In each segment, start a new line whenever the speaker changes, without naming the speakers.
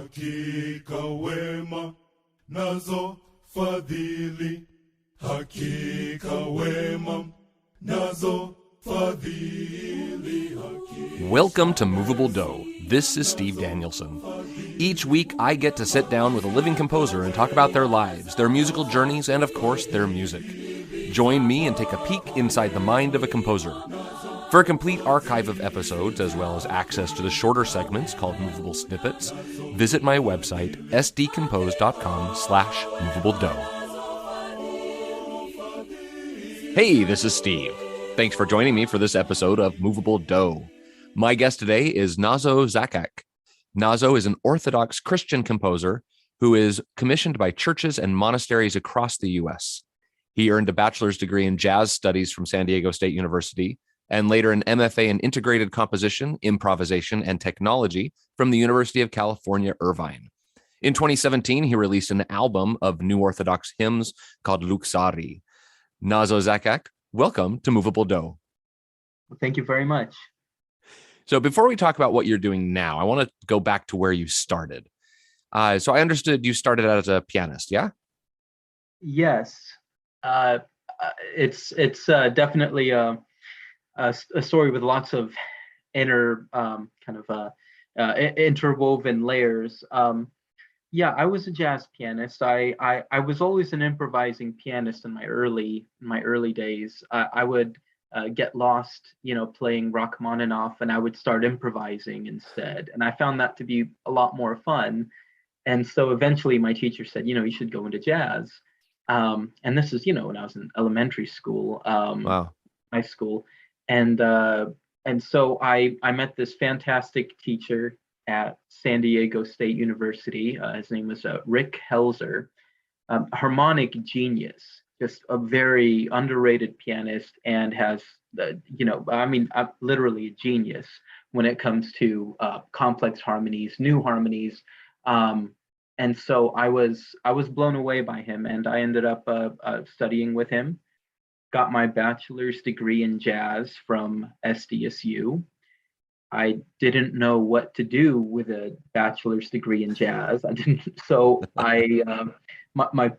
Hakika wema nazo fadhili, hakika wema nazo fadhili, hakika.
Welcome to Moveable Dough. This is Steve Danielson. Each week, I get to sit down with a living composer and talk about their lives, their musical journeys, and of course, their music. Join me and take a peek inside the mind of a composer. For a complete archive of episodes, as well as access to the shorter segments called Movable Snippets, visit my website, sdcompose.com/movabledough. Hey, this is Steve. Thanks for joining me for this episode of Moveable Dough. My guest today is Nazo Zakkak. Nazo is an Orthodox Christian composer who is commissioned by churches and monasteries across the U.S. He earned a bachelor's degree in jazz studies from San Diego State University, and later an MFA in integrated composition, improvisation, and technology from the University of California, Irvine. In 2017, he released an album of New Orthodox hymns called Luxari. Nazo Zakkak, welcome to Moveable Dough.
Thank you very much.
So before we talk about what you're doing now, I want to go back to where you started. So I understood you started out as a pianist, yeah?
Yes. It's definitely a story with lots of inner interwoven layers. I was a jazz pianist. I was always an improvising pianist in my early days. I would get lost, playing Rachmaninoff, and I would start improvising instead. And I found that to be a lot more fun. And so eventually my teacher said, you should go into jazz. And this is, when I was in elementary school,
Wow.
high school. And so I met this fantastic teacher at San Diego State University. His name was Rick Helzer, harmonic genius, just a very underrated pianist, and has literally a genius when it comes to complex harmonies, new harmonies. And so I was blown away by him, and I ended up studying with him. Got my bachelor's degree in jazz from SDSU. I didn't know what to do with a bachelor's degree in jazz. My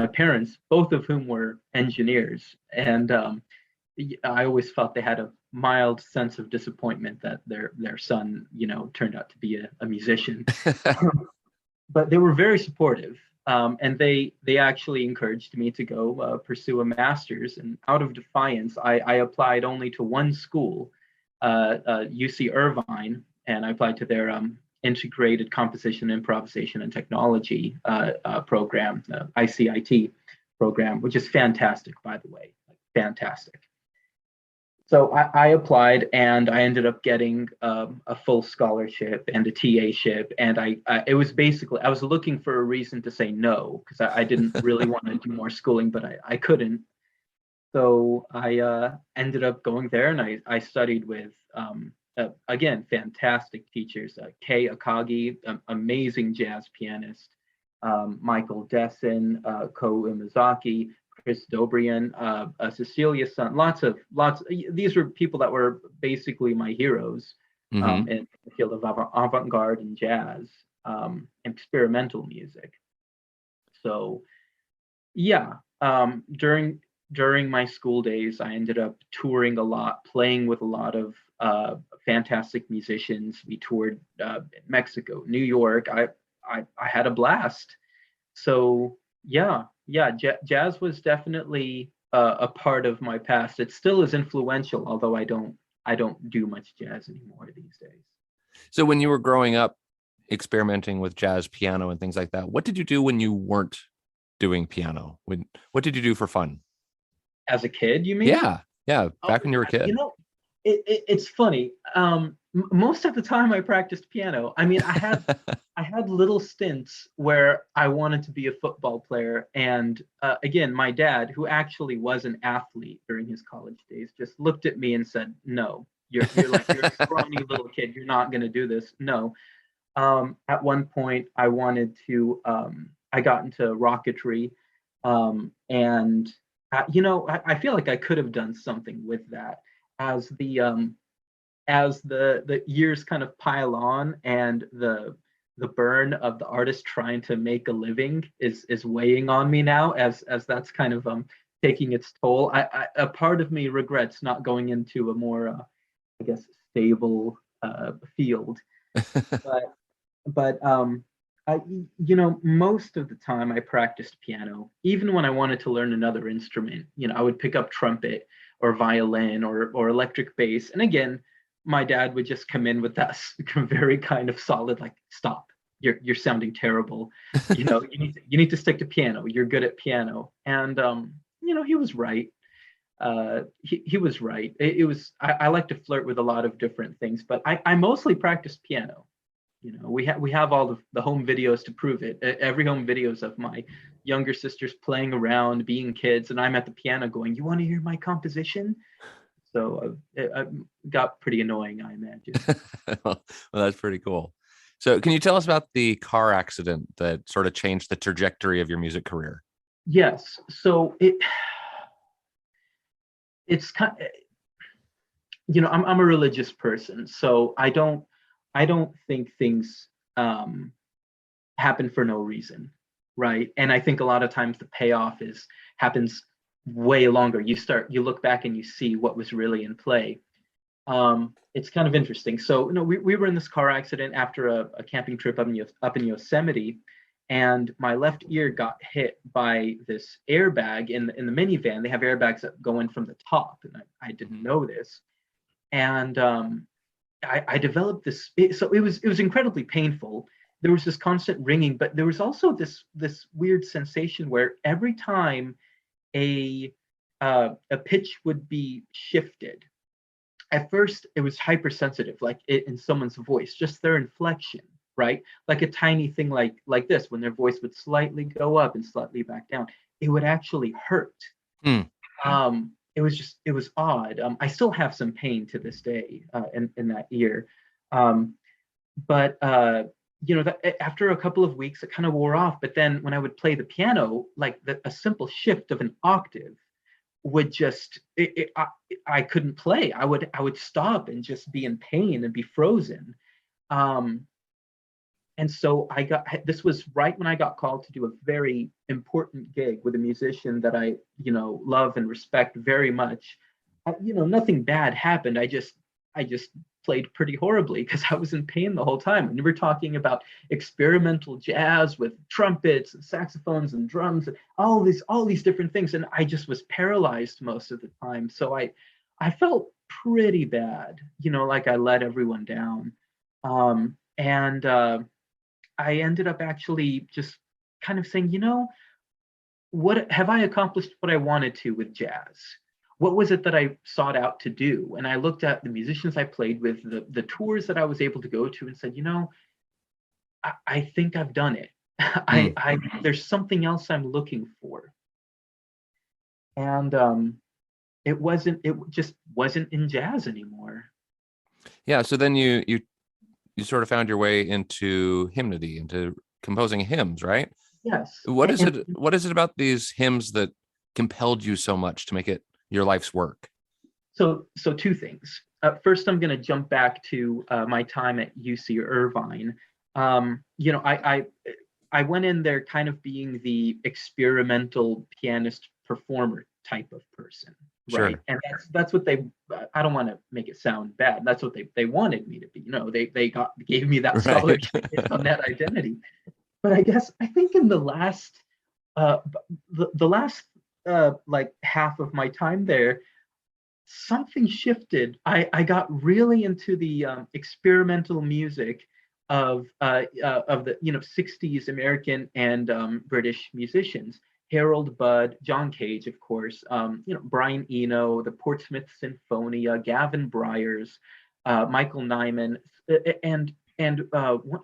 parents, both of whom were engineers, and I always felt they had a mild sense of disappointment that their son, turned out to be a musician. But they were very supportive. And they actually encouraged me to go pursue a master's. And out of defiance, I applied only to one school, UC Irvine, and I applied to their integrated composition, improvisation, and technology program, ICIT program, which is fantastic, by the way, fantastic. So I applied, and I ended up getting a full scholarship and a TA-ship. And it was basically, I was looking for a reason to say no, because I didn't really want to do more schooling, but I couldn't. So I ended up going there, and I studied with, again, fantastic teachers, Kei Akagi, amazing jazz pianist, Michael Dessin, Ko Imazaki, Chris Dobrian, Cecilia Sun, lots of these were people that were basically my heroes in the field of avant-garde and jazz, experimental music. So during my school days, I ended up touring a lot, playing with a lot of fantastic musicians. We toured Mexico, New York. I had a blast. So jazz was definitely a part of my past. It still is influential, although I don't do much jazz anymore these days.
So when you were growing up, experimenting with jazz piano and things like that, what did you do when you weren't doing piano? What did you do for fun?
As a kid, you mean?
Yeah, back when you were a kid.
It's funny. Most of the time I practiced piano. I mean, I had little stints where I wanted to be a football player. And again, my dad, who actually was an athlete during his college days, just looked at me and said, no, you're a scrawny little kid. You're not going to do this. No. At one point I wanted to, I got into rocketry. And I feel like I could have done something with that. As the years kind of pile on, and the the burn of the artist trying to make a living is weighing on me now, as that's kind of taking its toll. A part of me regrets not going into a more I guess stable field, but I, most of the time I practiced piano. Even when I wanted to learn another instrument, I would pick up trumpet or violin or electric bass. And again, my dad would just come in with that very kind of solid, like, stop, you're sounding terrible. You need to stick to piano. You're good at piano. And he was right. He was right. It was I like to flirt with a lot of different things, but I mostly practiced piano. We have all the home videos to prove it. Every home videos of my younger sisters playing around, being kids, and I'm at the piano going, "You want to hear my composition?" So it got pretty annoying, I imagine.
Well, that's pretty cool. So can you tell us about the car accident that sort of changed the trajectory of your music career?
Yes. So it's kind I'm a religious person, so I don't think things happen for no reason, right? And I think a lot of times the payoff happens way longer. You look back and you see what was really in play. It's kind of interesting. So we were in this car accident after a camping trip up in Yosemite, and my left ear got hit by this airbag in the minivan. They have airbags that go in from the top, and I didn't know this. And I developed this. So it was incredibly painful. There was this constant ringing, but there was also this weird sensation where every time a pitch would be shifted, at first it was hypersensitive, like in someone's voice, just their inflection, right? Like a tiny thing like this, when their voice would slightly go up and slightly back down, it would actually hurt. It was odd. I still have some pain to this day in that ear. But after a couple of weeks, it kind of wore off. But then when I would play the piano, like a simple shift of an octave would just, I couldn't play. I would stop and just be in pain and be frozen. And so this was right when I got called to do a very important gig with a musician that I, love and respect very much. Nothing bad happened. I just played pretty horribly because I was in pain the whole time. And we're talking about experimental jazz with trumpets and saxophones and drums and all these different things. And I just was paralyzed most of the time. So I felt pretty bad, like I let everyone down. And I ended up actually just kind of saying, what have I accomplished what I wanted to with jazz? What was it that I sought out to do? And I looked at the musicians I played with, the tours that I was able to go to, and said, I think I've done it. There's something else I'm looking for. And it just wasn't in jazz anymore.
Yeah. So then you sort of found your way into hymnody, into composing hymns, right?
Yes.
What is it about these hymns that compelled you so much to make it your life's work?
So two things. First, I'm going to jump back to my time at UC Irvine. I went in there kind of being the experimental pianist performer type of person, right?
Sure.
And that's what I don't want to make it sound bad. That's what they wanted me to be. They gave me that solid based on that identity. But I think in the last like half of my time there, something shifted. I got really into the experimental music of the 60s American and British musicians. Harold Budd, John Cage, of course, Brian Eno, the Portsmouth Sinfonia, Gavin Bryars, Michael Nyman, and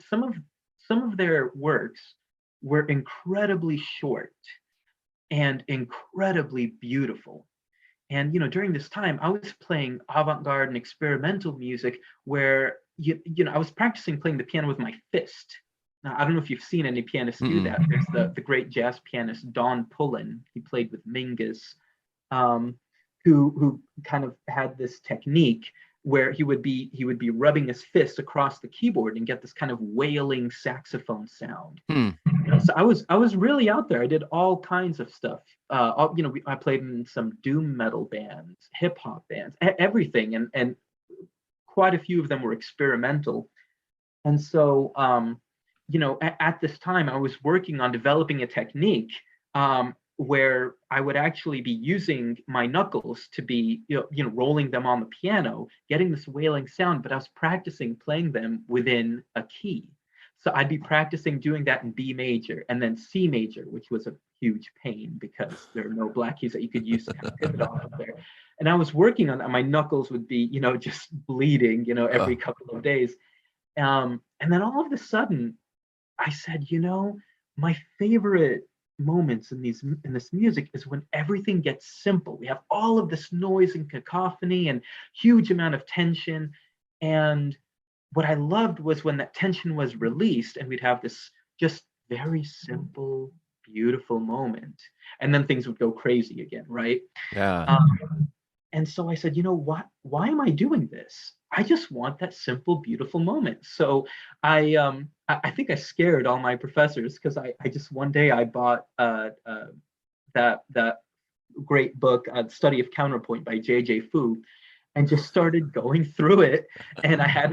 some of their works were incredibly short and incredibly beautiful. And during this time, I was playing avant-garde and experimental music where I was practicing playing the piano with my fist. Now, I don't know if you've seen any pianists do that. There's the great jazz pianist Don Pullen. He played with Mingus, who kind of had this technique where he would be rubbing his fists across the keyboard and get this kind of wailing saxophone sound. So I was really out there. I did all kinds of stuff. I played in some doom metal bands, hip hop bands, everything, and quite a few of them were experimental. And so, at this time, I was working on developing a technique where I would actually be using my knuckles to be, rolling them on the piano, getting this wailing sound, but I was practicing playing them within a key. So I'd be practicing doing that in B major and then C major, which was a huge pain because there are no black keys that you could use to kind of pivot off of there. And I was working on that. My knuckles would be, just bleeding, every couple of days. And then all of a sudden, I said, my favorite moments in this music is when everything gets simple. We have all of this noise and cacophony and huge amount of tension. And what I loved was when that tension was released and we'd have this just very simple, beautiful moment. And then things would go crazy again, right?
Yeah.
And so I said, why am I doing this? I just want that simple, beautiful moment. So I think I scared all my professors because I just one day I bought that great book, Study of Counterpoint by J.J. Fu, and just started going through it. And I had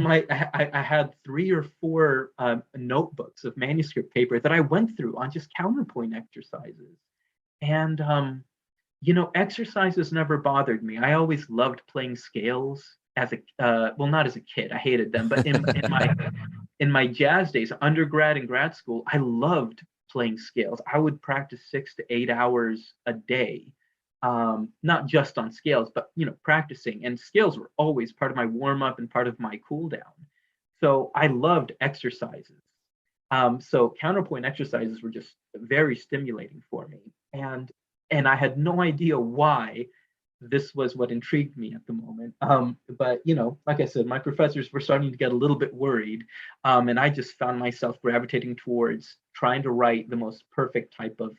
3 or 4 notebooks of manuscript paper that I went through on just counterpoint exercises. And exercises never bothered me. I always loved playing scales as a not as a kid. I hated them, but in my jazz days, undergrad and grad school, I loved playing scales. I would practice 6 to 8 hours a day, not just on scales, but practicing. And scales were always part of my warm up and part of my cool down. So I loved exercises. So counterpoint exercises were just very stimulating for me, and I had no idea why this was what intrigued me at the moment. But like I said, my professors were starting to get a little bit worried, and I just found myself gravitating towards trying to write the most perfect type of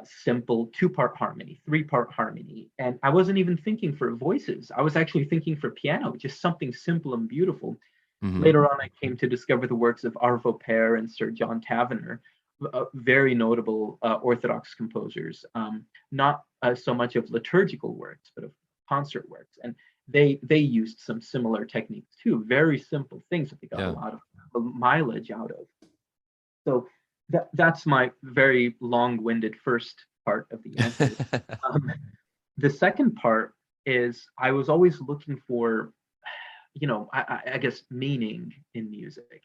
simple 2-part harmony, 3-part harmony. And I wasn't even thinking for voices. I was actually thinking for piano, just something simple and beautiful. Mm-hmm. Later on, I came to discover the works of Arvo Pärt and Sir John Tavener, very notable Orthodox composers, not so much of liturgical works, but of concert works. And they used some similar techniques too, very simple things that they got a lot of mileage out of. So that's my very long-winded first part of the answer. The second part is I was always looking for, I guess, meaning in music.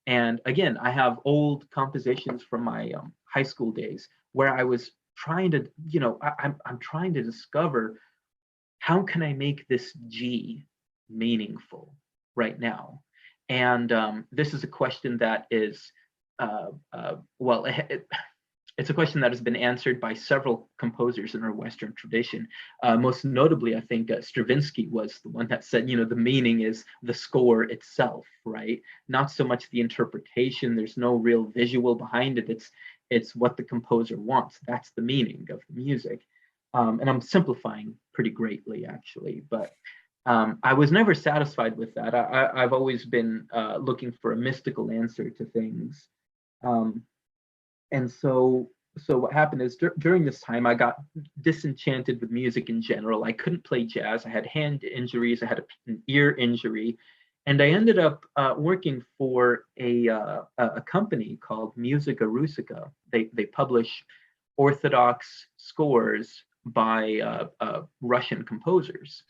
And again, I have old compositions from my high school days where I was trying to, I'm trying to discover how can I make this G meaningful right now? And this is a question that is, it's a question that has been answered by several composers in our Western tradition. Most notably, I think Stravinsky was the one that said, the meaning is the score itself, right? Not so much the interpretation. There's no real visual behind it. It's what the composer wants. That's the meaning of the music. And I'm simplifying pretty greatly, actually. But I was never satisfied with that. I've always been looking for a mystical answer to things. And so what happened is during this time, I got disenchanted with music in general. I couldn't play jazz. I had hand injuries. I had an ear injury. And I ended up working for a company called Musica Rusica. They publish Orthodox scores by Russian composers.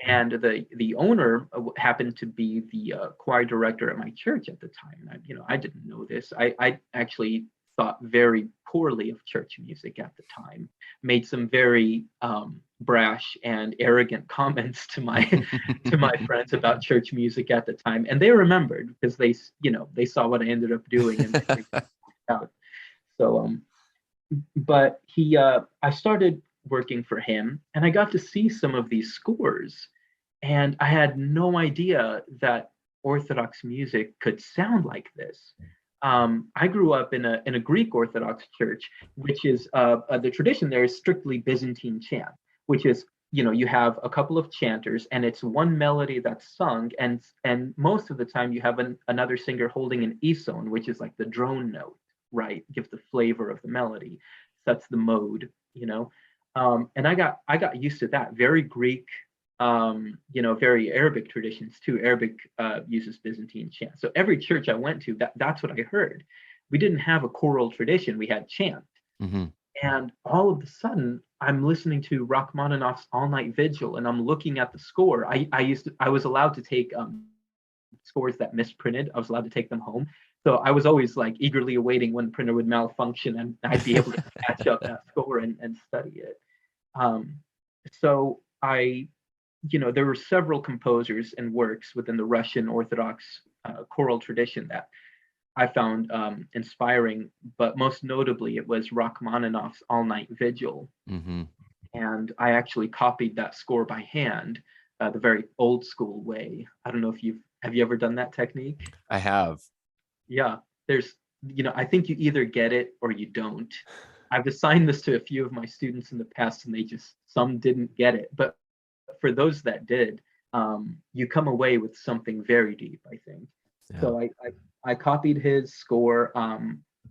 And the owner happened to be the choir director at my church at the time. And I didn't know this. I actually thought very poorly of church music at the time, made some very brash and arrogant comments to my friends about church music at the time, and they remembered because they saw what I ended up doing and they out. So but I started working for him, and I got to see some of these scores, and I had no idea that Orthodox music could sound like this. I grew up in a Greek Orthodox church, which is the tradition there is strictly Byzantine chant, which is you have a couple of chanters, and it's one melody that's sung, and most of the time you have another singer holding an esone, which is like the drone note, right? Gives the flavor of the melody, sets the mode. And I got used to that. Very Greek, very Arabic traditions too. Arabic uses Byzantine chant. So every church I went to, that's what I heard. We didn't have a choral tradition; we had chant.
Mm-hmm.
And all of a sudden, I'm listening to Rachmaninoff's All Night Vigil, and I'm looking at the score. I was allowed to take scores that misprinted. I was allowed to take them home. So I was always like eagerly awaiting when the printer would malfunction, and I'd be able to catch up that score and study it. So there were several composers and works within the Russian Orthodox choral tradition that I found inspiring, but most notably it was Rachmaninoff's All Night Vigil.
Mm-hmm.
And I actually copied that score by hand, the very old school way. I don't know if have you ever done that technique?
I have.
Yeah, there's, I think you either get it or you don't. I've assigned this to a few of my students in the past, and some didn't get it. But for those that did, you come away with something very deep, I think. Yeah. So I copied his score,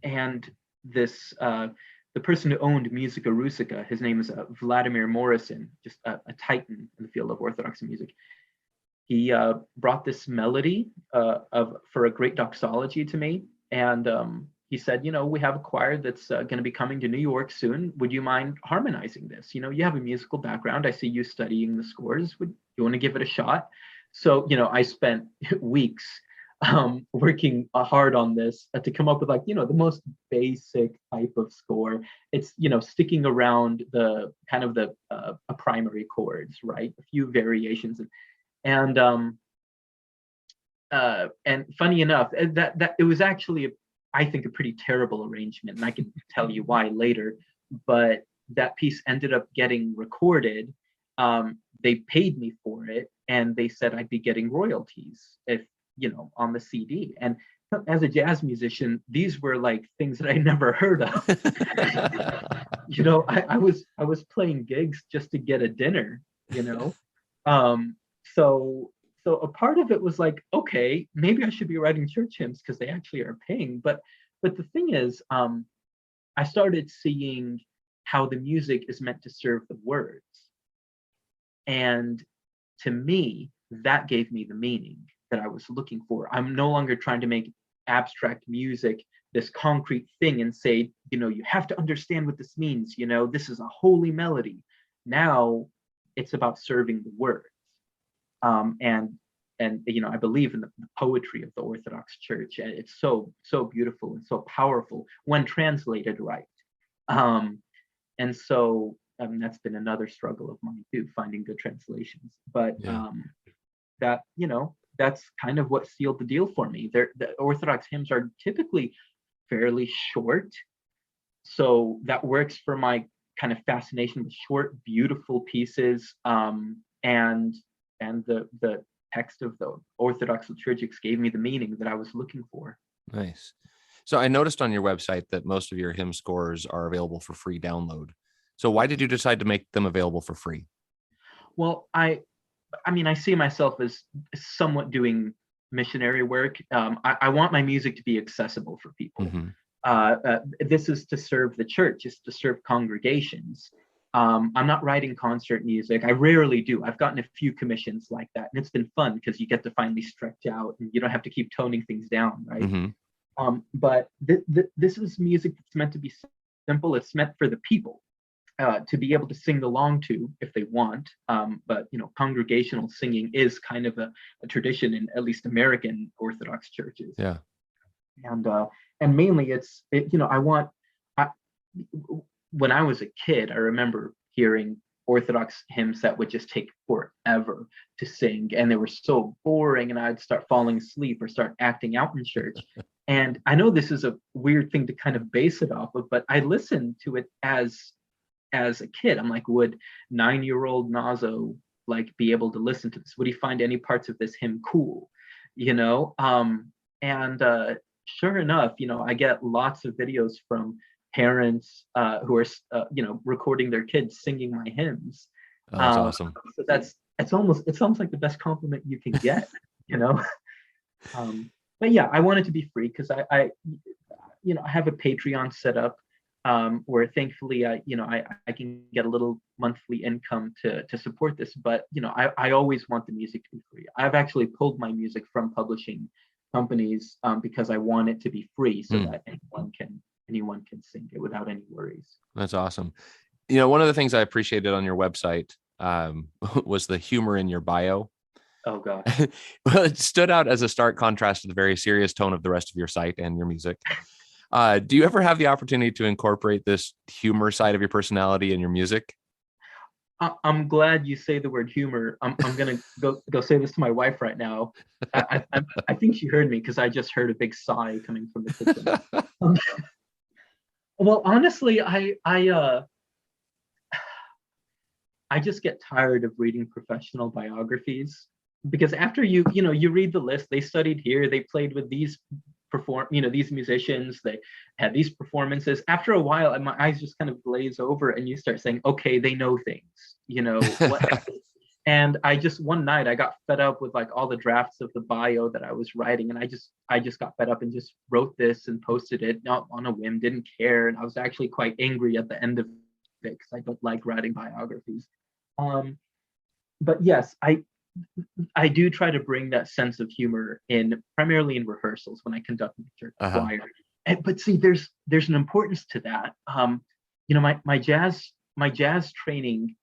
and this the person who owned Musica Rusica, his name is Vladimir Morrison, just a titan in the field of Orthodox music. He brought this melody for a great doxology to me, and he said, we have a choir that's going to be coming to New York soon. Would you mind harmonizing this? You have a musical background. I see you studying the scores. Would you want to give it a shot? So, I spent weeks working hard on this to come up with the most basic type of score. It's, sticking around the kind of the primary chords, right? A few variations. And funny enough, that it was actually, I think, a pretty terrible arrangement, and I can tell you why later. But that piece ended up getting recorded. They paid me for it, and they said I'd be getting royalties if on the CD. And as a jazz musician, these were like things that I never heard of. I was playing gigs just to get a dinner. So a part of it was like, okay, maybe I should be writing church hymns because they actually are paying. But the thing is, I started seeing how the music is meant to serve the words. And to me, that gave me the meaning that I was looking for. I'm no longer trying to make abstract music this concrete thing and say, you have to understand what this means. This is a holy melody. Now it's about serving the words. And I believe in the poetry of the Orthodox Church. And it's so beautiful and so powerful when translated right. And so that's been another struggle of mine too, finding good translations. But that's kind of what sealed the deal for me. The Orthodox hymns are typically fairly short, so that works for my kind of fascination with short, beautiful pieces. And the text of the Orthodox liturgics gave me the meaning that I was looking for.
Nice. So I noticed on your website that most of your hymn scores are available for free download. So why did you decide to make them available for free?
Well, I see myself as somewhat doing missionary work. I want my music to be accessible for people. Mm-hmm. This is to serve the church, it's to serve congregations. I'm not writing concert music. I rarely do. I've gotten a few commissions like that, and it's been fun because you get to finally stretch out and you don't have to keep toning things down, right? Mm-hmm. But this is music that's meant to be simple. It's meant for the people to be able to sing along to if they want. But congregational singing is kind of a tradition in at least American Orthodox churches.
Yeah.
And mainly when I was a kid, I remember hearing Orthodox hymns that would just take forever to sing, and they were so boring, and I'd start falling asleep or start acting out in church. And I know this is a weird thing to kind of base it off of, but I listened to it as a kid. I'm like, would 9-year-old Nazo be able to listen to this? Would he find any parts of this hymn cool? Sure enough, I get lots of videos from parents who are recording their kids singing my hymns.
Oh, that's awesome.
So it's almost like the best compliment you can get, you know. But yeah, I want it to be free because I have a Patreon set up, where thankfully I can get a little monthly income to support this. But I always want the music to be free. I've actually pulled my music from publishing companies, because I want it to be free so that anyone can sing it without any worries.
That's awesome. One of the things I appreciated on your website was the humor in your bio.
Oh gosh.
Well, it stood out as a stark contrast to the very serious tone of the rest of your site and your music. Do you ever have the opportunity to incorporate this humor side of your personality in your music?
I'm glad you say the word humor. I'm gonna go say this to my wife right now. I think she heard me because I just heard a big sigh coming from the kitchen. Um, well, honestly, I just get tired of reading professional biographies because after you read the list, they studied here, they played with these musicians, they had these performances. After a while, my eyes just kind of glaze over, and you start saying, okay, they know things, what. And one night I got fed up with like all the drafts of the bio that I was writing, and I just got fed up and just wrote this and posted it, not on a whim, didn't care, and I was actually quite angry at the end of it because I don't like writing biographies. But yes, I do try to bring that sense of humor in, primarily in rehearsals when I conduct the church choir. But see, there's an importance to that. My jazz training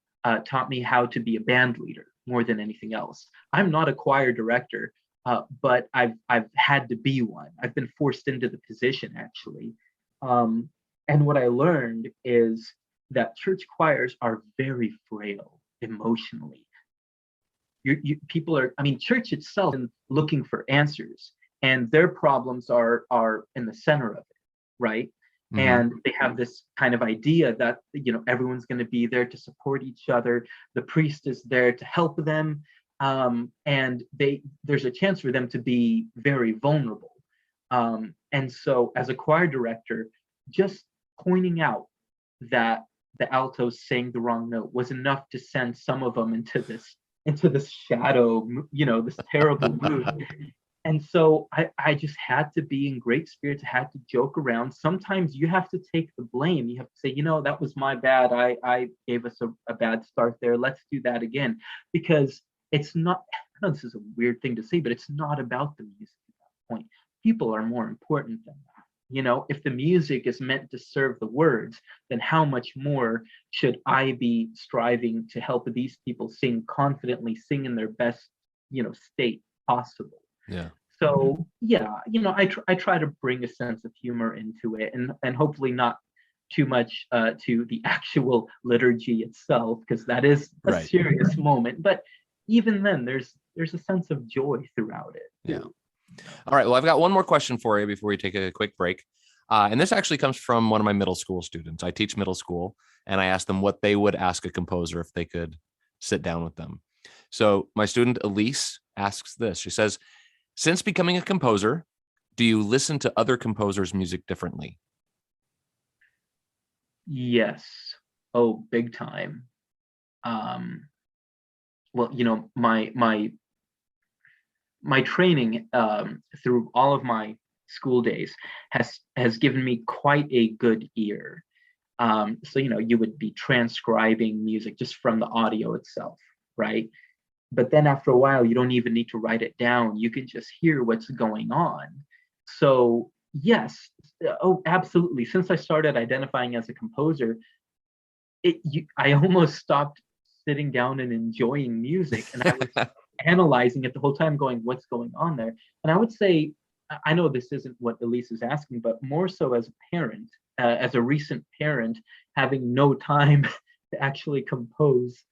taught me how to be a band leader more than anything else. I'm not a choir director, but I've had to be one. I've been forced into the position actually. And what I learned is that church choirs are very frail emotionally. People are, I mean, church itself is looking for answers, and their problems are in the center of it, right? Mm-hmm. And they have this kind of idea that everyone's going to be there to support each other. The priest is there to help them, and there's a chance for them to be very vulnerable. And so, as a choir director, just pointing out that the altos sang the wrong note was enough to send some of them into this shadow, this terrible mood. And so I just had to be in great spirits, had to joke around. Sometimes you have to take the blame. You have to say, that was my bad. I gave us a bad start there. Let's do that again. Because it's not, I know this is a weird thing to say, but it's not about the music at that point. People are more important than that. If the music is meant to serve the words, then how much more should I be striving to help these people sing confidently, sing in their best, state possible?
Yeah.
So yeah, I try to bring a sense of humor into it, and hopefully not too much to the actual liturgy itself, because that is a serious moment. But even then, there's a sense of joy throughout it.
Yeah. All right. Well, I've got one more question for you before we take a quick break. And this actually comes from one of my middle school students. I teach middle school, and I asked them what they would ask a composer if they could sit down with them. So my student Elise asks this. She says, since becoming a composer, do you listen to other composers' music differently?
Yes. Oh, big time. Well, my training through all of my school days has given me quite a good ear. So you would be transcribing music just from the audio itself, right? But then after a while, you don't even need to write it down. You can just hear what's going on. So yes, oh, absolutely. Since I started identifying as a composer, I almost stopped sitting down and enjoying music, and I was analyzing it the whole time, going, what's going on there? And I would say, I know this isn't what Elise is asking, but more so as a parent, as a recent parent, having no time to actually compose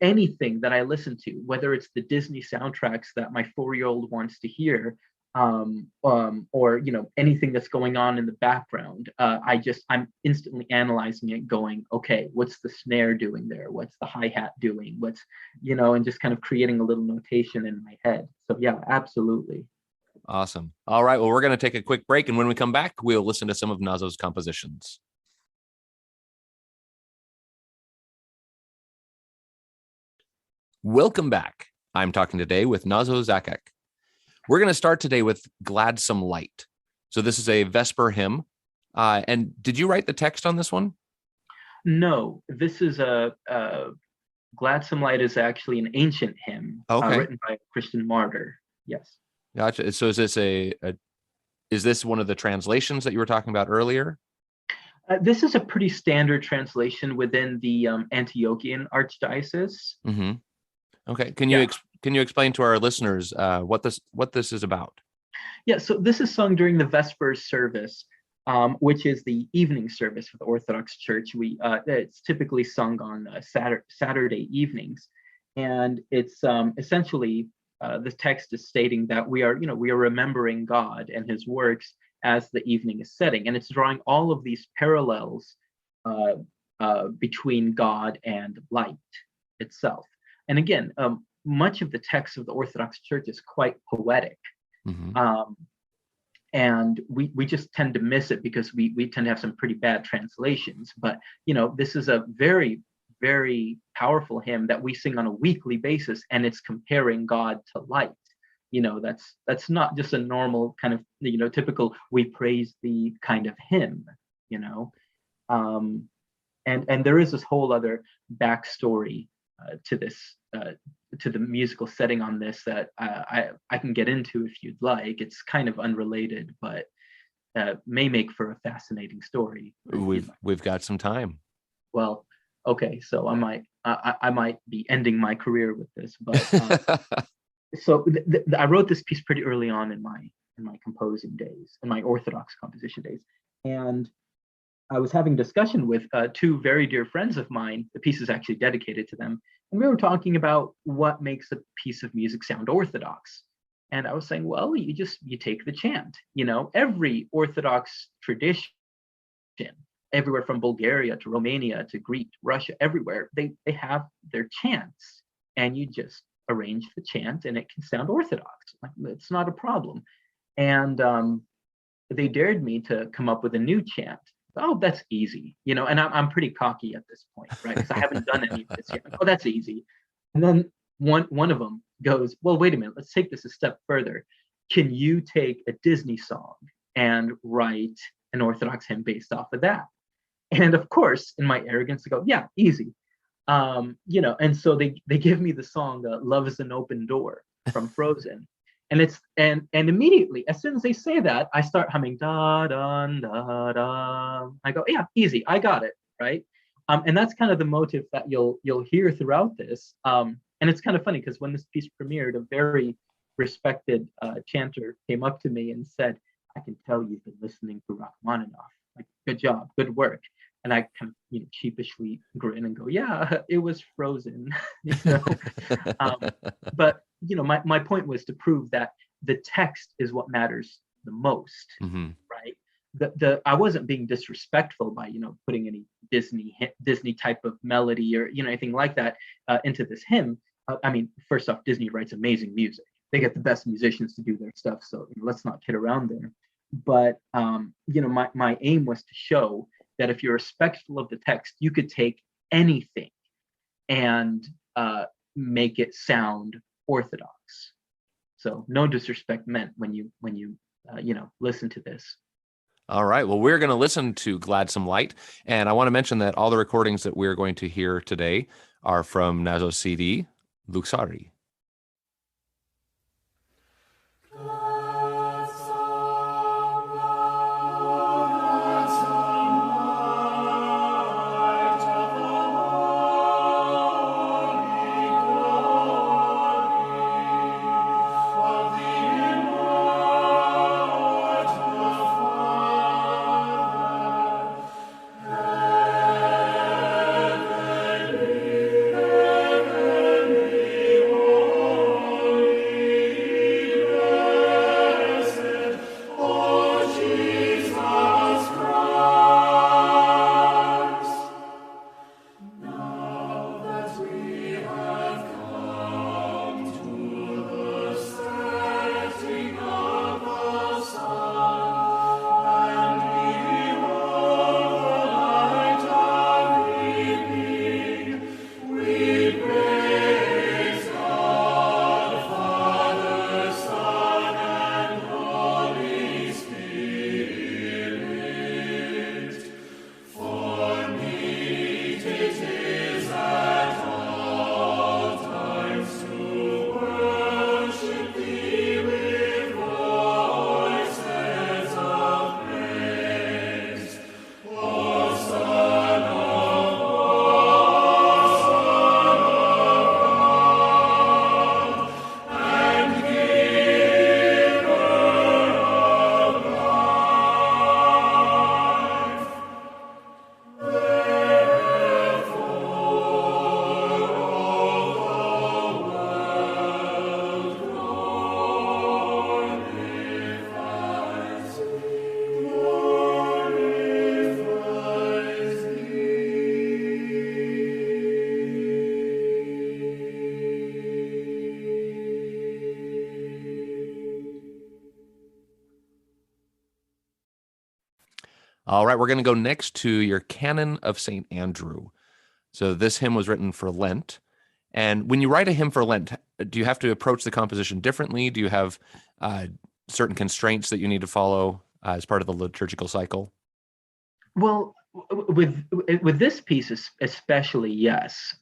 anything that I listen to, whether it's the Disney soundtracks that my 4-year-old wants to hear, or anything that's going on in the background. I'm instantly analyzing it, going, okay, what's the snare doing there? What's the hi-hat doing? What's and just kind of creating a little notation in my head. So yeah, absolutely.
Awesome. All right. Well, we're going to take a quick break, and when we come back, we'll listen to some of Nazo's compositions. Welcome back. I'm talking today with Nazo Zakkak. We're going to start today with Gladsome Light. So this is a Vesper hymn. And did you write the text on this one?
No, this is a Gladsome Light is actually an ancient hymn written by a Christian martyr. Yes.
Gotcha. So is this is this one of the translations that you were talking about earlier?
This is a pretty standard translation within the Antiochian Archdiocese.
Mm-hmm. Okay. Can you explain to our listeners what this is about?
Yeah. So this is sung during the Vespers service, which is the evening service for the Orthodox Church. It's typically sung on Saturday evenings, and it's essentially the text is stating that we are remembering God and His works as the evening is setting, and it's drawing all of these parallels between God and light itself. And again, much of the text of the Orthodox Church is quite poetic. Mm-hmm. And we just tend to miss it because we tend to have some pretty bad translations. But this is a very, very powerful hymn that we sing on a weekly basis, and it's comparing God to light. That's not just a normal kind of typical "we praise thee" kind of hymn. And there is this whole other backstory to this to the musical setting on this that I can get into if you'd like. It's kind of unrelated, but may make for a fascinating story.
We've got some time.
Well, okay, so I might be ending my career with this, but so I wrote this piece pretty early on in my composing days, in my Orthodox composition days, and I was having discussion with two very dear friends of mine. The piece is actually dedicated to them. And we were talking about what makes a piece of music sound Orthodox. And I was saying, well, you take the chant. Every Orthodox tradition, everywhere from Bulgaria to Romania to Greek, Russia, everywhere, they have their chants. And you just arrange the chant and it can sound Orthodox. Like, it's not a problem. And they dared me to come up with a new chant. Oh, that's easy, and I'm pretty cocky at this point, right? Because I haven't done any of this yet. Oh, that's easy. And then one of them goes, well, wait a minute, let's take this a step further. Can you take a Disney song and write an Orthodox hymn based off of that? And of course, in my arrogance, I go, yeah, easy. And so they give me the song "Love is an Open Door" from Frozen. And immediately, as soon as they say that, I start humming da da da da. I go, yeah, easy, I got it, right? And that's kind of the motive that you'll hear throughout this. And it's kind of funny because when this piece premiered, a very respected chanter came up to me and said, "I can tell you've been listening to Rachmaninoff. Like, good job, good work." And I kind of sheepishly grin and go, "Yeah, it was Frozen." But my point was to prove that the text is what matters the most, mm-hmm. right? I wasn't being disrespectful by putting any Disney type of melody or anything like that into this hymn. I mean, first off, Disney writes amazing music. They get the best musicians to do their stuff, so let's not kid around there. But my aim was to show that if you're respectful of the text, you could take anything and make it sound Orthodox. So no disrespect meant when you listen to this.
All right. Well, we're going to listen to Gladsome Light. And I want to mention that all the recordings that we're going to hear today are from Nazo's CD, Luxari.
Oh
All right, we're going to go next to your Canon of St. Andrew. So this hymn was written for Lent. And when you write a hymn for Lent, do you have to approach the composition differently? Do you have certain constraints that you need to follow as part of the liturgical cycle?
Well, with this piece especially, yes.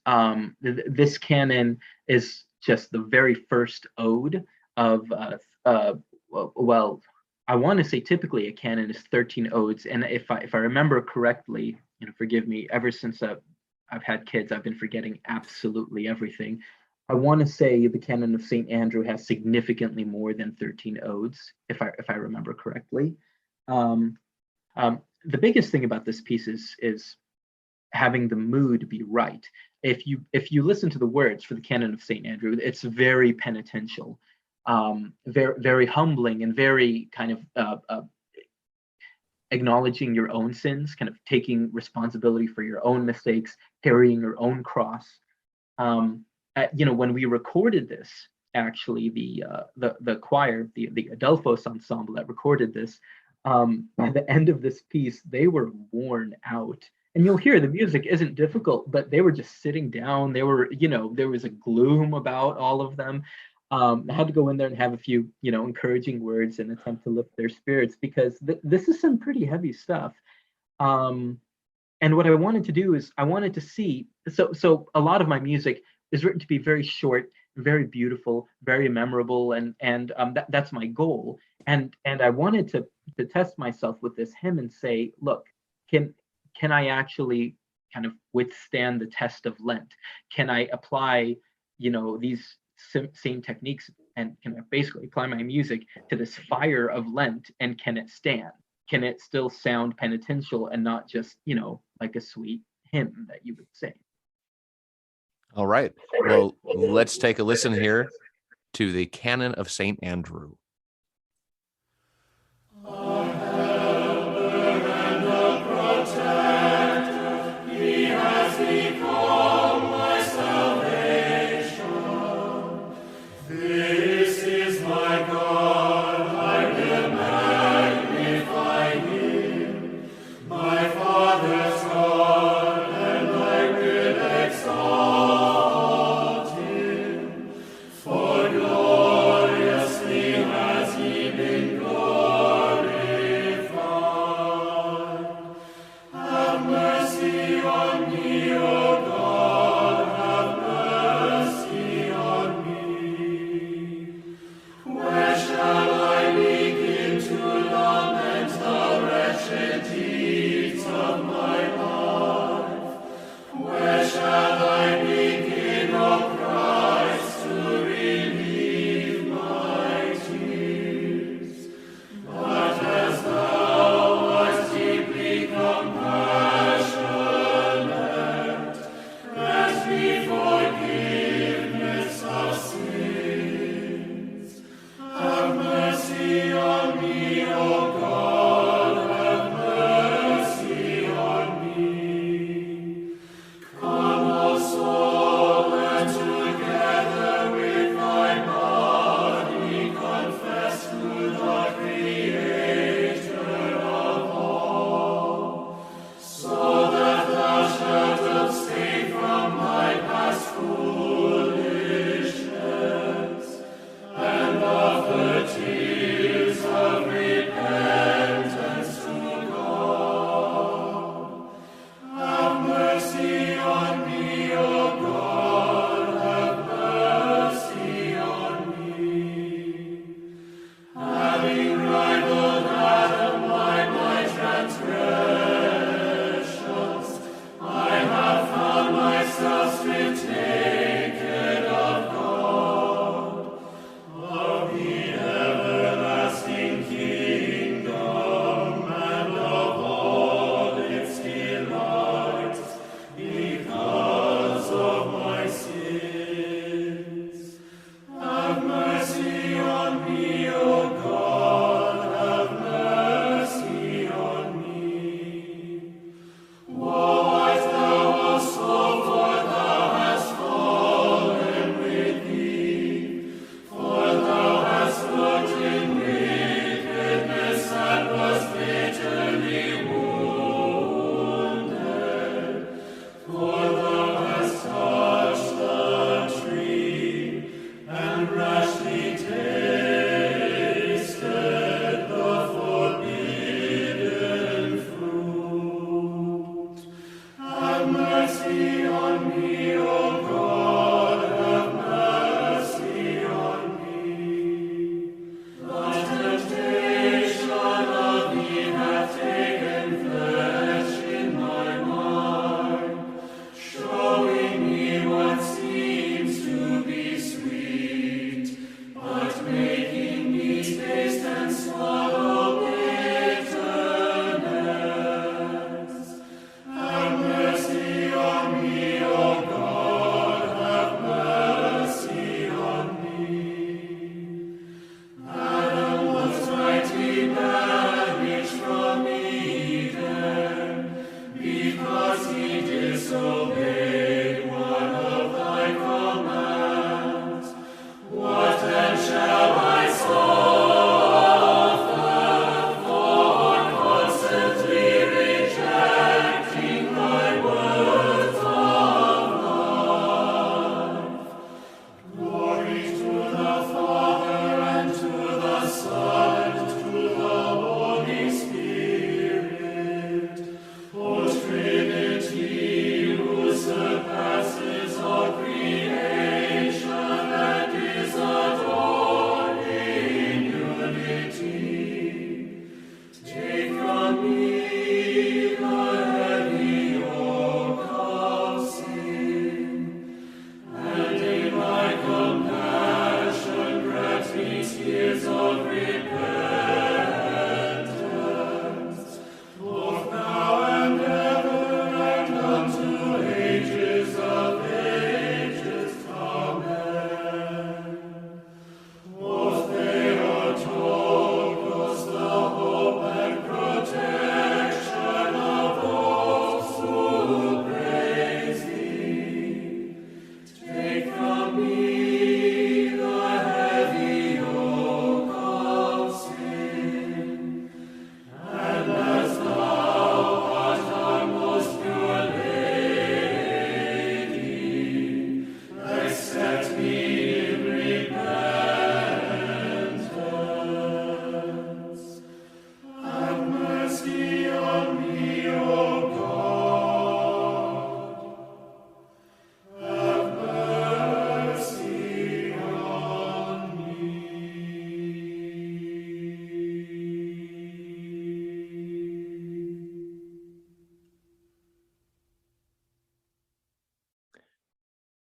This canon is just the very first ode of well, I want to say typically a canon is 13 odes, and if I remember correctly, forgive me. Ever since I've had kids, I've been forgetting absolutely everything. I want to say the canon of St. Andrew has significantly more than 13 odes, if I remember correctly. Um, the biggest thing about this piece is having the mood be right. If you listen to the words for the canon of St. Andrew, it's very penitential, very humbling, and very kind of acknowledging your own sins, kind of taking responsibility for your own mistakes, carrying your own cross. When we recorded this, actually, the choir, the Adelphos ensemble that recorded this, by the end of this piece, they were worn out. And you'll hear the music isn't difficult, but they were just sitting down. They were, there was a gloom about all of them. I had to go in there and have a few, encouraging words and attempt to lift their spirits, because this is some pretty heavy stuff. And what I wanted to do is I wanted to see, so a lot of my music is written to be very short, very beautiful, very memorable, and that's my goal. And I wanted to test myself with this hymn and say, look, can I actually kind of withstand the test of Lent? Can I apply, these same techniques, and can I basically apply my music to this fire of Lent, and can it stand? Can it still sound penitential and not just, like a sweet hymn that you would sing?
All right. Well, let's take a listen here to the Canon of St. Andrew.
Bitterly wounded.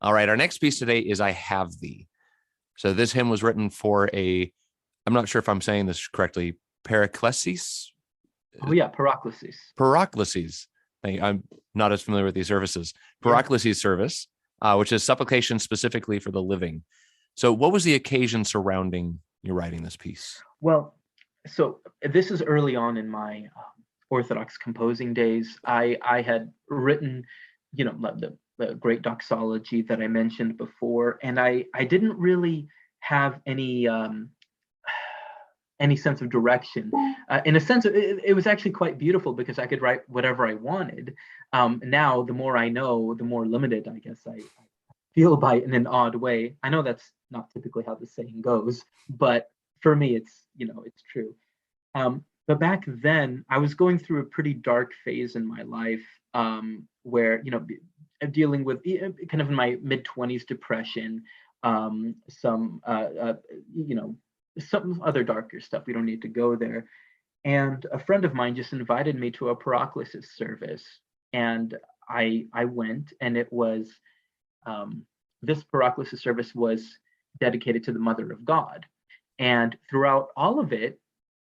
All right, our next piece today is I Have Thee. So this hymn was written for I'm not sure if I'm saying this correctly, Paraclesis?
Oh yeah, Paraclesis.
Paraclesis. I'm not as familiar with these services. Paraclesis service, which is supplication specifically for the living. So what was the occasion surrounding you writing this piece?
Well, so this is early on in my Orthodox composing days. I had written, the great doxology that I mentioned before, and I didn't really have any sense of direction. In a sense, it was actually quite beautiful because I could write whatever I wanted. Now, the more I know, the more limited I guess I feel by it in an odd way. I know that's not typically how the saying goes, but for me, it's true. But back then, I was going through a pretty dark phase in my life, where dealing with kind of in my mid-20s depression, some some other darker stuff. We don't need to go there. And a friend of mine just invited me to a Paraclesis service, and I went, and it was this Paraclesis service was dedicated to the Mother of God, and throughout all of it,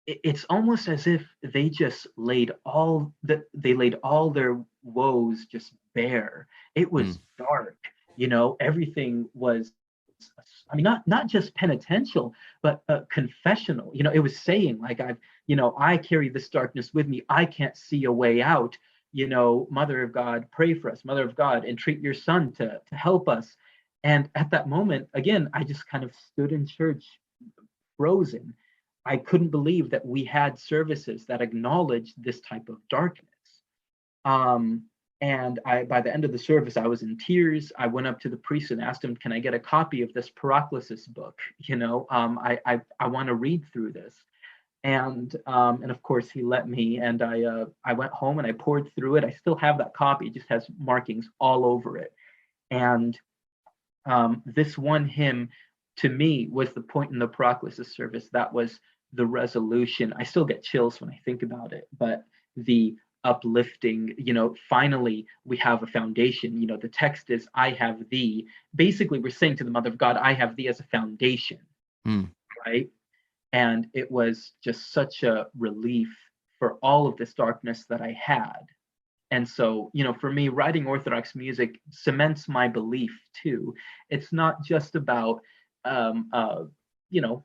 it's almost as if they just laid all their woes just bare. It was dark, everything was, I mean, not just penitential, but confessional. It was saying like, I carry this darkness with me. I can't see a way out. Mother of God, pray for us. Mother of God, entreat your son to help us. And at that moment, again, I just kind of stood in church, frozen. I couldn't believe that we had services that acknowledged this type of darkness. And by the end of the service, I was in tears. I went up to the priest and asked him, "Can I get a copy of this Paraclesis book? I want to read through this." And of course he let me. And I went home and I poured through it. I still have that copy. It just has markings all over it. And this one hymn, to me, was the point in the Paraclesis service that was the resolution. I still get chills when I think about it, but the uplifting, finally we have a foundation. The text is, I have thee. Basically, we're saying to the Mother of God, I have thee as a foundation, right? And it was just such a relief for all of this darkness that I had. And so, for me, writing Orthodox music cements my belief too. It's not just about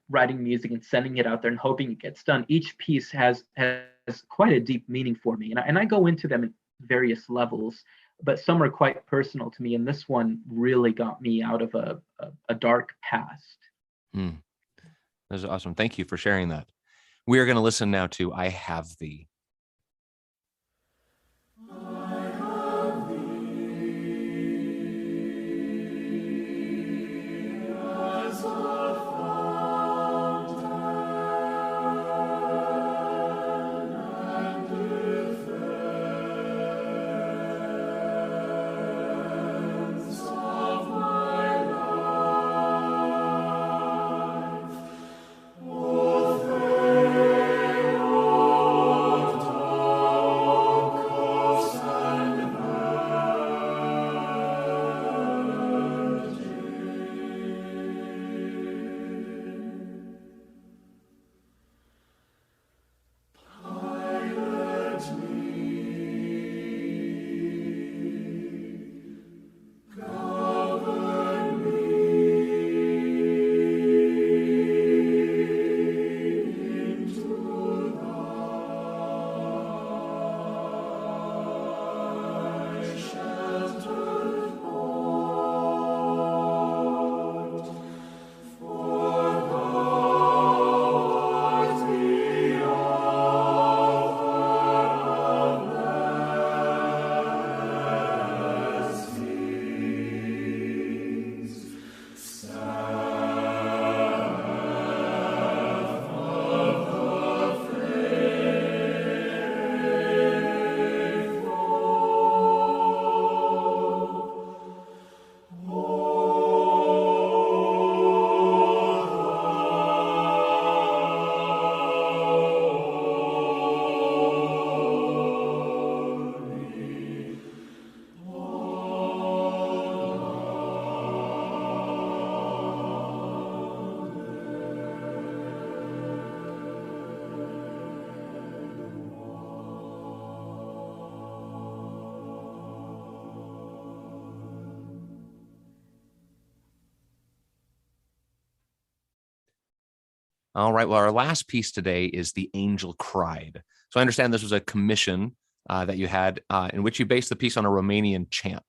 writing music and sending it out there and hoping it gets done. Each piece has quite a deep meaning for me, and I go into them at various levels, but some are quite personal to me, and this one really got me out of a dark past.
That's awesome. Thank you for sharing that. We are going to listen now to I Have Thee. All right. Well, our last piece today is The Angel Cried. So I understand this was a commission that you had in which you based the piece on a Romanian chant.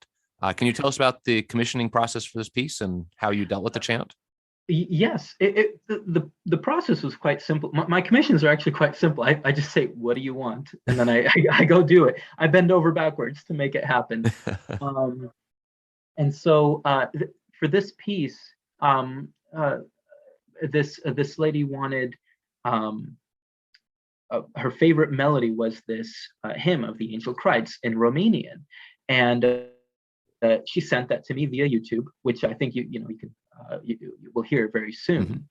Can you tell us about the commissioning process for this piece and how you dealt with the chant?
Yes, the process was quite simple. My commissions are actually quite simple. I just say, what do you want? And then I go do it. I bend over backwards to make it happen. And so for this piece, this lady wanted, her favorite melody was this hymn of The Angel Cried in Romanian. And she sent that to me via YouTube, which I think you will hear very soon.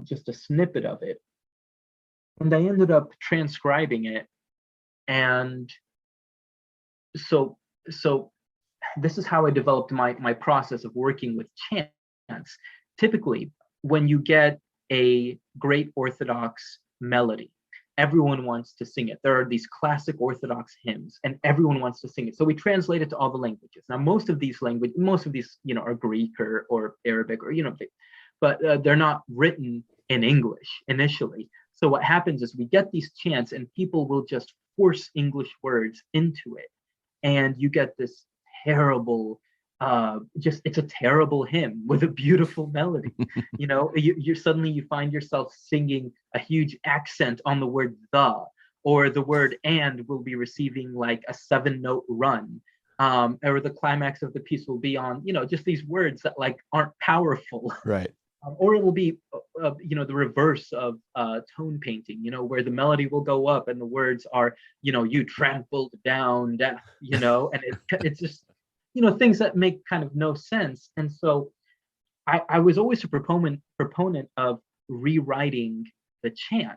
Just a snippet of it, and I ended up transcribing it. And so this is how I developed my process of working with chants. Typically, when you get a great Orthodox melody, everyone wants to sing it. There are these classic Orthodox hymns, and everyone wants to sing it. So we translate it to all the languages. Now, most of these, are Greek or Arabic but they're not written in English initially. So what happens is we get these chants, and people will just force English words into it, and you get this terrible. It's a terrible hymn with a beautiful melody. You suddenly you find yourself singing a huge accent on the word the, or the word and will be receiving like a 7-note run, or the climax of the piece will be on just these words that like aren't powerful,
right?
Or it will be the reverse of tone painting, where the melody will go up and the words are you trampled down death, and it's just things that make kind of no sense. And so I was always a proponent of rewriting the chant.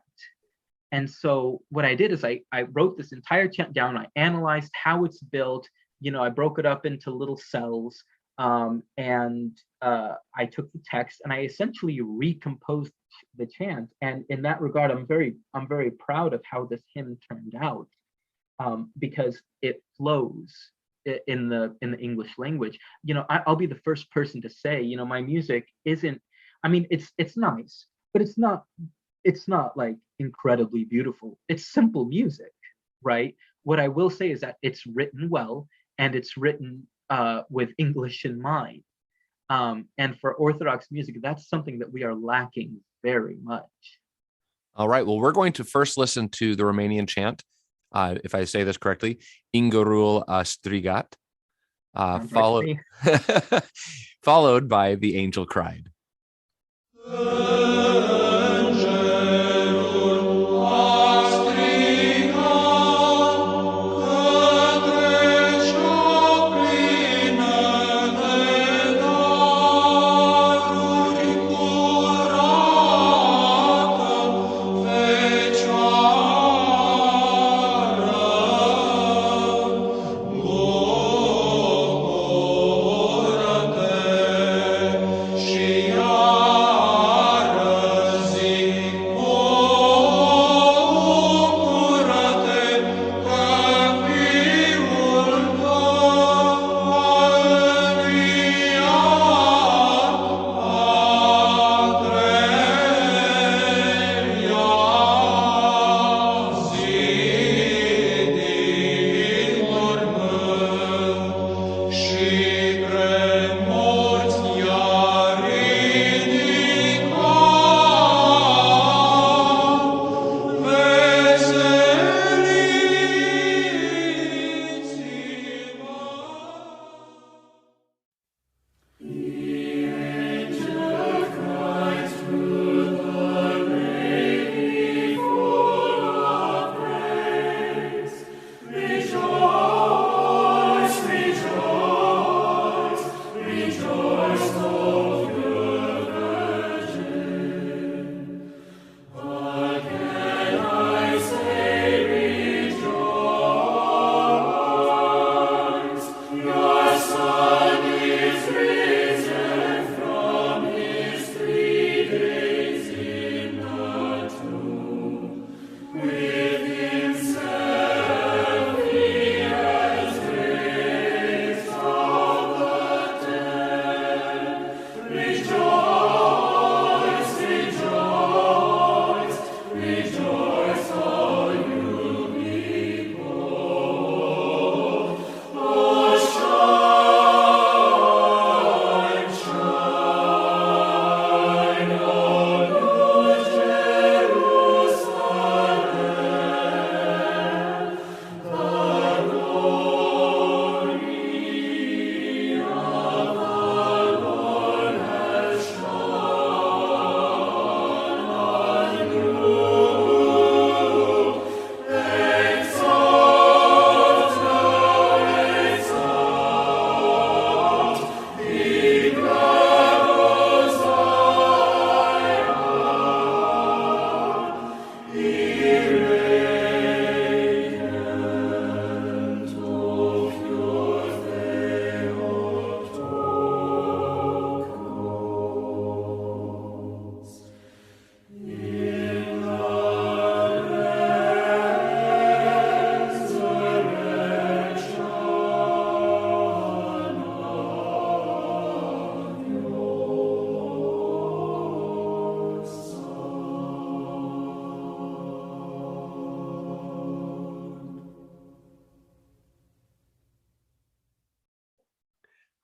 And so what I did is I wrote this entire chant down. I analyzed how it's built. I broke it up into little cells, and I took the text and I essentially recomposed the chant. And in that regard, I'm very proud of how this hymn turned out, because it flows in the English language. I'll be the first person to say, my music isn't, it's nice, but it's not like incredibly beautiful. It's simple music, right? What I will say is that it's written well, and it's written with English in mind. And for Orthodox music, that's something that we are lacking very much.
All right. Well, we're going to first listen to the Romanian chant. If I say this correctly, Ingorul strigat, followed by The Angel Cried.
Shiara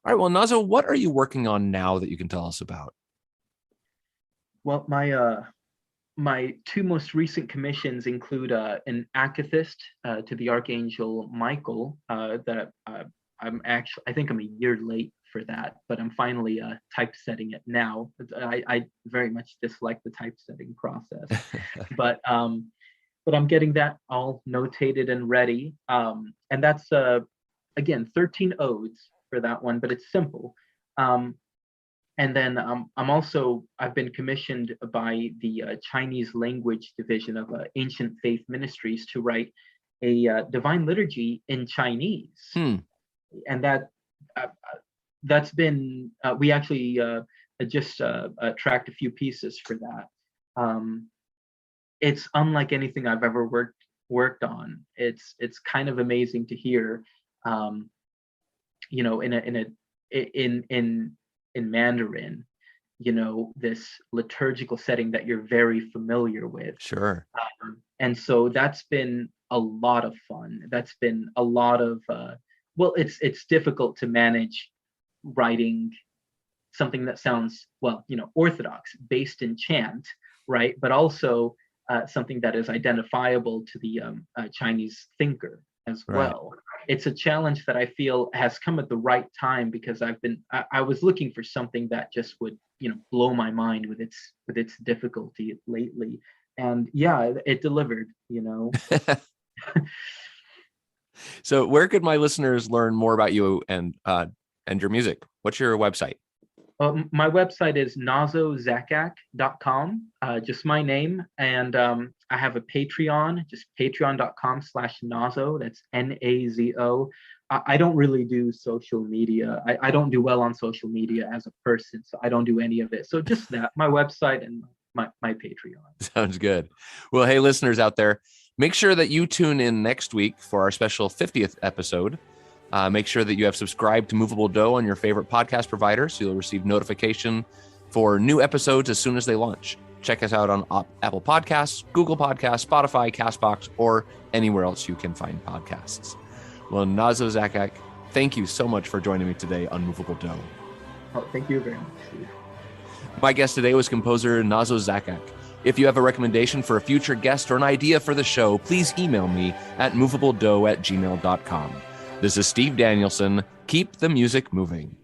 All right. Well, Nazo, what are you working on now that you can tell us about?
Well, my two most recent commissions include an akathist to the Archangel Michael that I think I'm a year late for that, but I'm finally typesetting it now. I very much dislike the typesetting process, but I'm getting that all notated and ready. And that's again 13 odes for that one, but it's simple. And then I've been commissioned by the Chinese language division of Ancient Faith Ministries to write a divine liturgy in Chinese. And that's been, we actually just tracked a few pieces for that. It's unlike anything I've ever worked on. It's kind of amazing to hear, in Mandarin, this liturgical setting that you're very familiar with.
Sure.
And so that's been a lot of fun. That's been a lot of, it's difficult to manage writing something that sounds, orthodox, based in chant, right? But also something that is identifiable to the Chinese thinker as well. It's a challenge that I feel has come at the right time, because I was looking for something that just would, blow my mind with its difficulty lately. And yeah, it delivered,
So where could my listeners learn more about you and your music? What's your website?
My website is Zakkak.com, just my name. And I have a Patreon, just patreon.com/Nazo. That's Nazo. I don't really do social media. I don't do well on social media as a person, so I don't do any of it. So just that, my website and my Patreon.
Sounds good. Well, hey, listeners out there, make sure that you tune in next week for our special 50th episode. Make sure that you have subscribed to Moveable Do on your favorite podcast provider, so you'll receive notification for new episodes as soon as they launch. Check us out on Apple Podcasts, Google Podcasts, Spotify, CastBox, or anywhere else you can find podcasts. Well, Nazo Zakkak, thank you so much for joining me today on Moveable Do.
Oh, thank you very much, Steve.
My guest today was composer Nazo Zakkak. If you have a recommendation for a future guest or an idea for the show, please email me at moveabledo@gmail.com. This is Steve Danielson. Keep the music moving.